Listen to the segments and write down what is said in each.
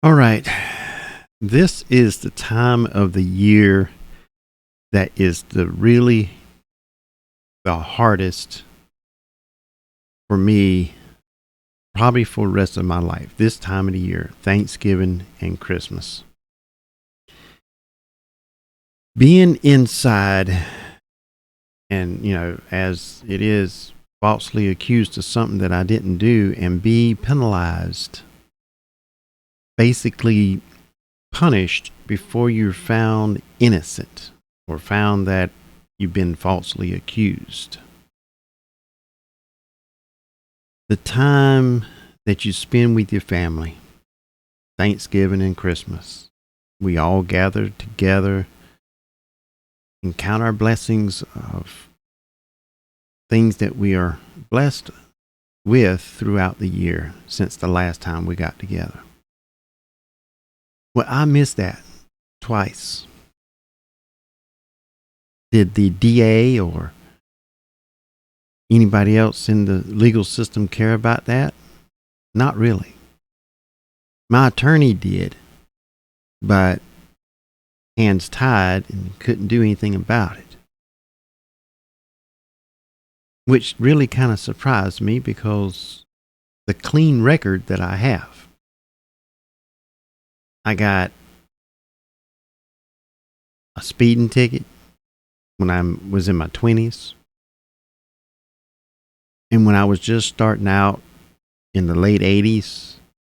All right. This is the time of the year that is the hardest for me, probably for the rest of my life. This time of the year, Thanksgiving and Christmas. Being inside and, as it is, falsely accused of something that I didn't do and be penalized, basically punished before you're found innocent or found that you've been falsely accused. The time that you spend with your family, Thanksgiving and Christmas, we all gather together and count our blessings of things that we are blessed with throughout the year since the last time we got together. Well, I missed that twice. Did the DA or anybody else in the legal system care about that? Not really. My attorney did, but hands tied and couldn't do anything about it. Which really kind of surprised me because the clean record that I have. I got a speeding ticket when I was in my 20s. And when I was just starting out in the late 80s,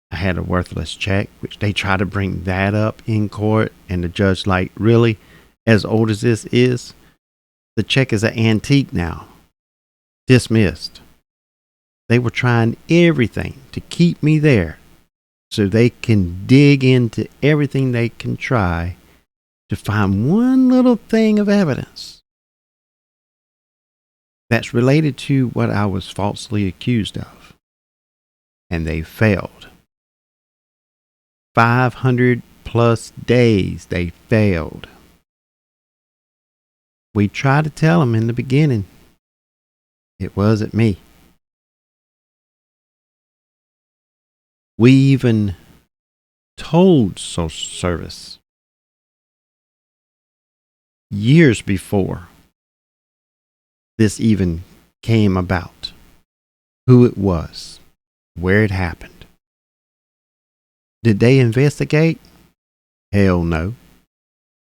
I had a worthless check, which they try to bring that up in court. And the judge like, really? As old as this is? The check is an antique now. Dismissed. They were trying everything to keep me there so they can dig into everything they can try to find one little thing of evidence that's related to what I was falsely accused of. And they failed. 500 plus days they failed. We tried to tell them in the beginning it wasn't me. We even told social service years before this even came about, who it was, where it happened. Did they investigate? Hell no.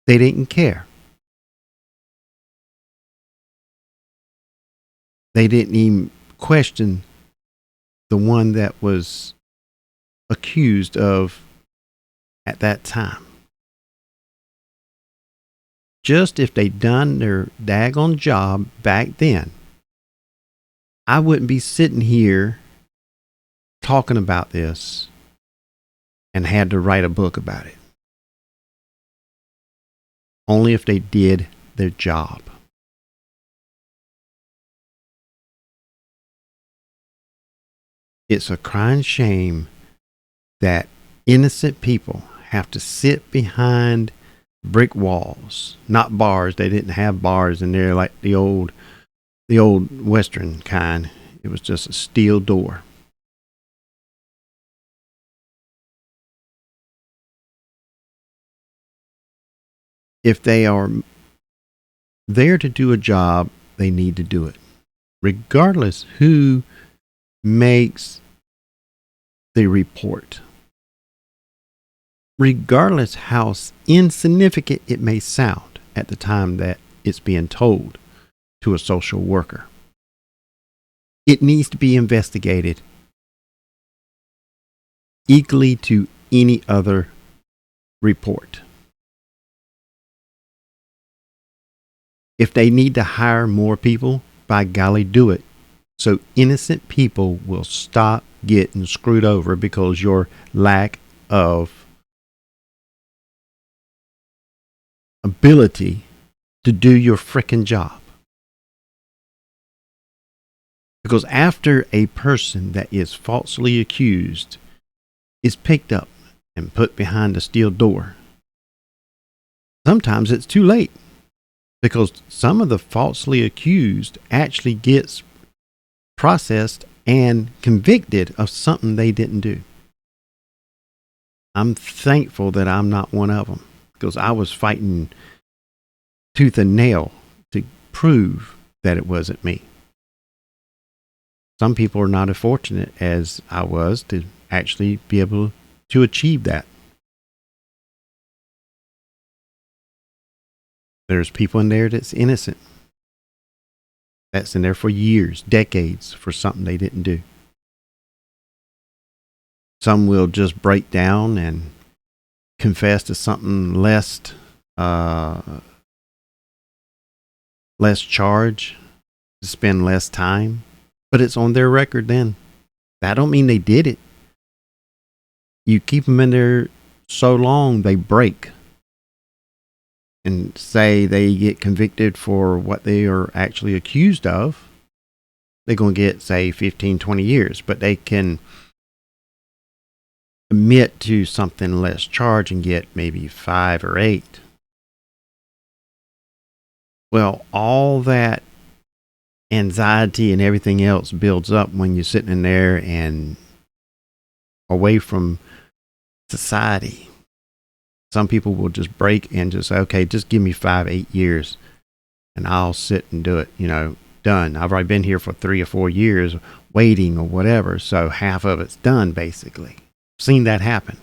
They didn't care. They didn't even question the one that was accused of at that time. Just if they'd done their daggone job back then, I wouldn't be sitting here talking about this and had to write a book about it. Only if they did their job. It's a crying shame that innocent people have to sit behind brick walls, not bars. They didn't have bars in there like the old Western kind. It was just a steel door. If they are there to do a job, they need to do it, regardless who makes the report. Regardless how insignificant it may sound at the time that it's being told to a social worker. It needs to be investigated equally to any other report. If they need to hire more people, by golly, do it. So innocent people will stop getting screwed over because your lack of ability to do your frickin' job. Because after a person that is falsely accused is picked up and put behind a steel door, sometimes it's too late. Because some of the falsely accused actually gets processed and convicted of something they didn't do. I'm thankful that I'm not one of them, because I was fighting tooth and nail to prove that it wasn't me. Some people are not as fortunate as I was to actually be able to achieve that. There's people in there that's innocent, that's in there for years, decades, for something they didn't do. Some will just break down and confess to something uh, less charge, to spend less time, but it's on their record then. That don't mean they did it. You keep them in there so long, they break and say they get convicted for what they are actually accused of. They're going to get, say, 15, 20 years, but they can admit to something less charge and get maybe 5 or 8. Well, all that anxiety and everything else builds up when you're sitting in there and away from society. Some people will just break and just say, okay, just give me 5, 8 years and I'll sit and do it. Done. I've already been here for 3 or 4 years waiting or whatever. So half of it's done, basically. Seen that happen.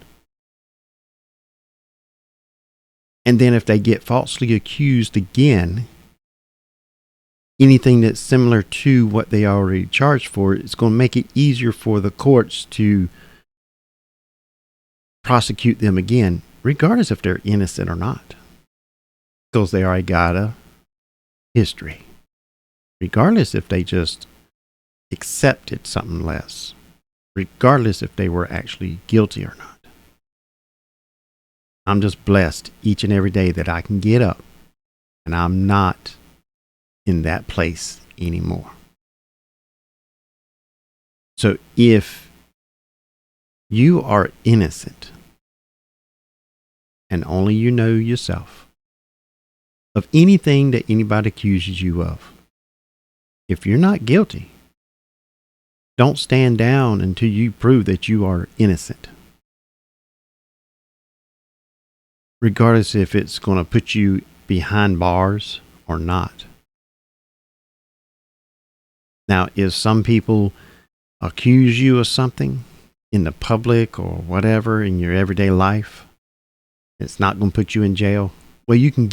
And then if they get falsely accused again, anything that's similar to what they already charged for, it's going to make it easier for the courts to prosecute them again, regardless if they're innocent or not, because they already got a history. Regardless if they just accepted something less, regardless if they were actually guilty or not. I'm just blessed each and every day that I can get up and I'm not in that place anymore. So if you are innocent and only you know yourself of anything that anybody accuses you of, if you're not guilty, don't stand down until you prove that you are innocent. Regardless if it's going to put you behind bars or not. Now, if some people accuse you of something in the public or whatever in your everyday life, it's not going to put you in jail. Well, you can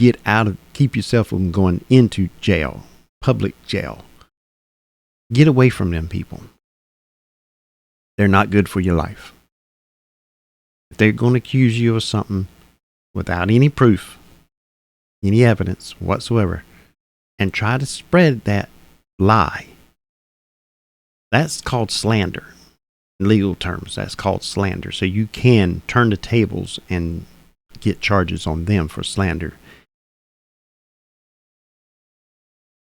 keep yourself from going into jail, public jail. Get away from them people. They're not good for your life. If they're going to accuse you of something without any proof, any evidence whatsoever, and try to spread that lie, that's called slander. In legal terms, that's called slander. So you can turn the tables and get charges on them for slander.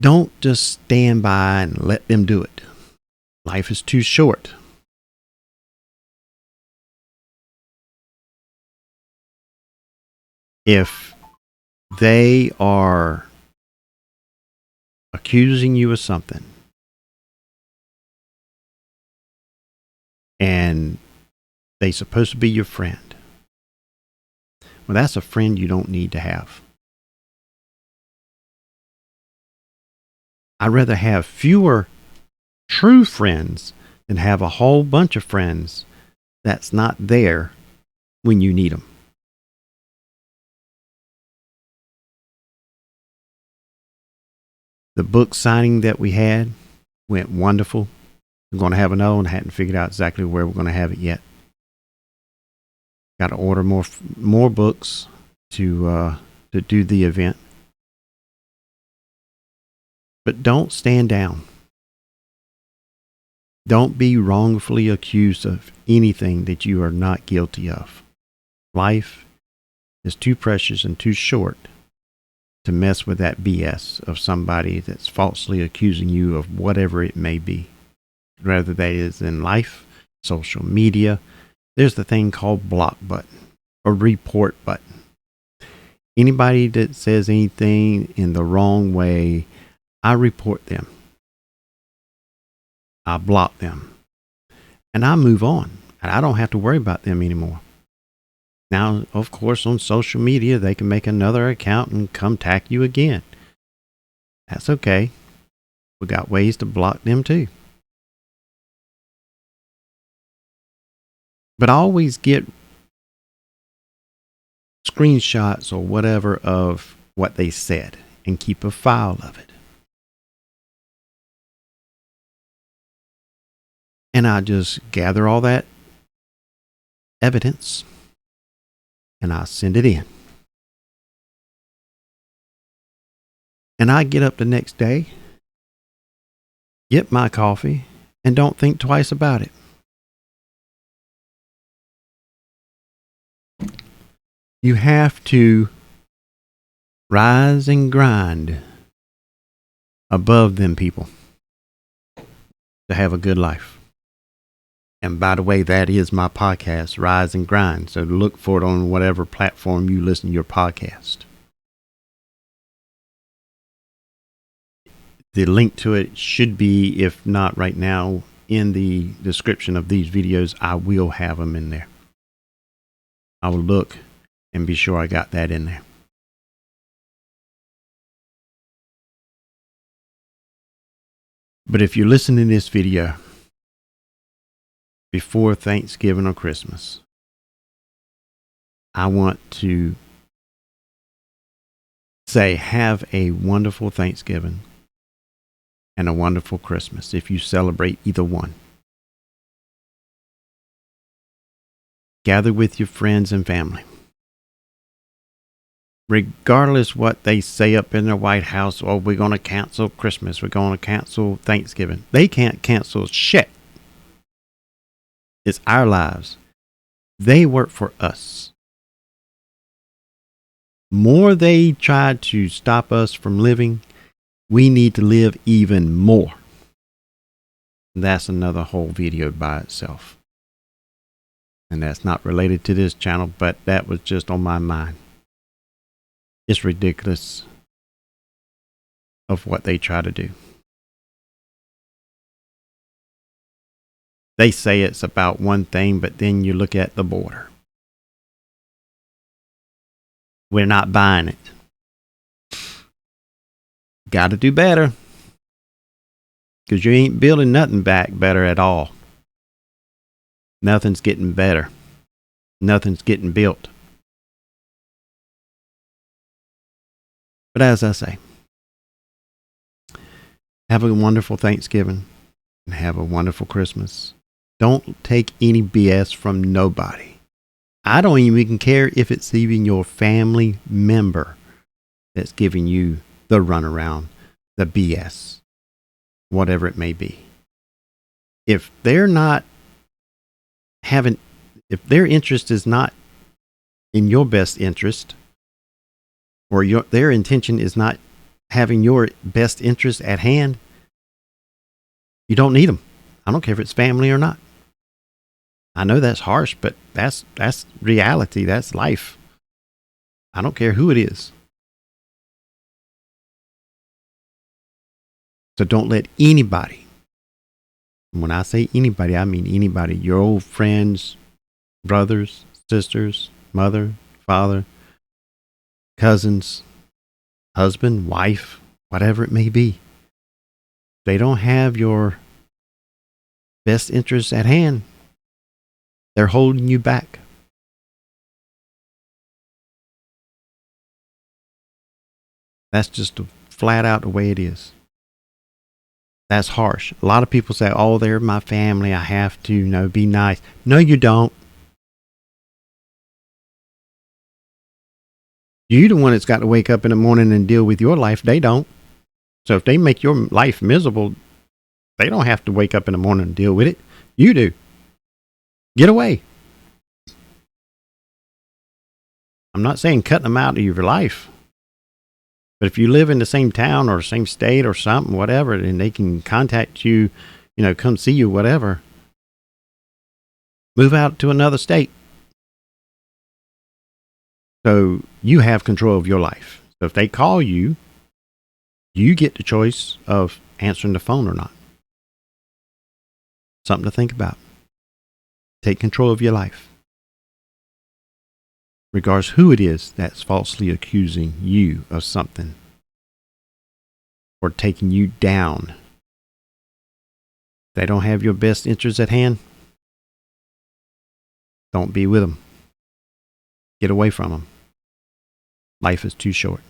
Don't just stand by and let them do it. Life is too short. If they are accusing you of something and they're supposed to be your friend, well, that's a friend you don't need to have. I'd rather have fewer true friends than have a whole bunch of friends that's not there when you need them. The book signing that we had went wonderful. We're going to have another one. I hadn't figured out exactly where we're going to have it yet. Got to order more books to do the event. But don't stand down. Don't be wrongfully accused of anything that you are not guilty of. Life is too precious and too short to mess with that BS of somebody that's falsely accusing you of whatever it may be. Whether that is in life, social media, there's the thing called block button or report button. Anybody that says anything in the wrong way, I report them. I block them. And I move on. And I don't have to worry about them anymore. Now, of course, on social media, they can make another account and come tack you again. That's okay. We got ways to block them too. But I always get screenshots or whatever of what they said and keep a file of it. And I just gather all that evidence and I send it in. And I get up the next day, get my coffee, and don't think twice about it. You have to rise and grind above them people to have a good life. And by the way, that is my podcast, Rise and Grind. So look for it on whatever platform you listen to your podcast. The link to it should be, if not right now, in the description of these videos. I will have them in there. I will look and be sure I got that in there. But if you're listening to this video before Thanksgiving or Christmas, I want to say have a wonderful Thanksgiving and a wonderful Christmas if you celebrate either one. Gather with your friends and family. Regardless what they say up in the White House, oh, we're going to cancel Christmas, we're going to cancel Thanksgiving. They can't cancel shit. It's our lives. They work for us. More they try to stop us from living, we need to live even more. That's another whole video by itself. And that's not related to this channel, but that was just on my mind. It's ridiculous of what they try to do. They say it's about one thing, but then you look at the border. We're not buying it. Got to do better. Because you ain't building nothing back better at all. Nothing's getting better. Nothing's getting built. But as I say, have a wonderful Thanksgiving and have a wonderful Christmas. Don't take any BS from nobody. I don't even care if it's even your family member that's giving you the runaround, the BS, whatever it may be. If they're not if their interest is not in your best interest, or their intention is not having your best interest at hand, you don't need them. I don't care if it's family or not. I know that's harsh, but that's reality. That's life. I don't care who it is. So don't let anybody, when I say anybody, I mean anybody, your old friends, brothers, sisters, mother, father, cousins, husband, wife, whatever it may be. They don't have your best interests at hand. They're holding you back. That's just flat out the way it is. That's harsh. A lot of people say, oh, they're my family. I have to, be nice. No, you don't. You're the one that's got to wake up in the morning and deal with your life. They don't. So if they make your life miserable, they don't have to wake up in the morning and deal with it. You do. Get away. I'm not saying cutting them out of your life. But if you live in the same town or same state or something, whatever, and they can contact you, come see you, whatever, move out to another state. So you have control of your life. So if they call you, you get the choice of answering the phone or not. Something to think about. Take control of your life. regardless who it is that's falsely accusing you of something or taking you down. If they don't have your best interests at hand, don't be with them. Get away from them. Life is too short.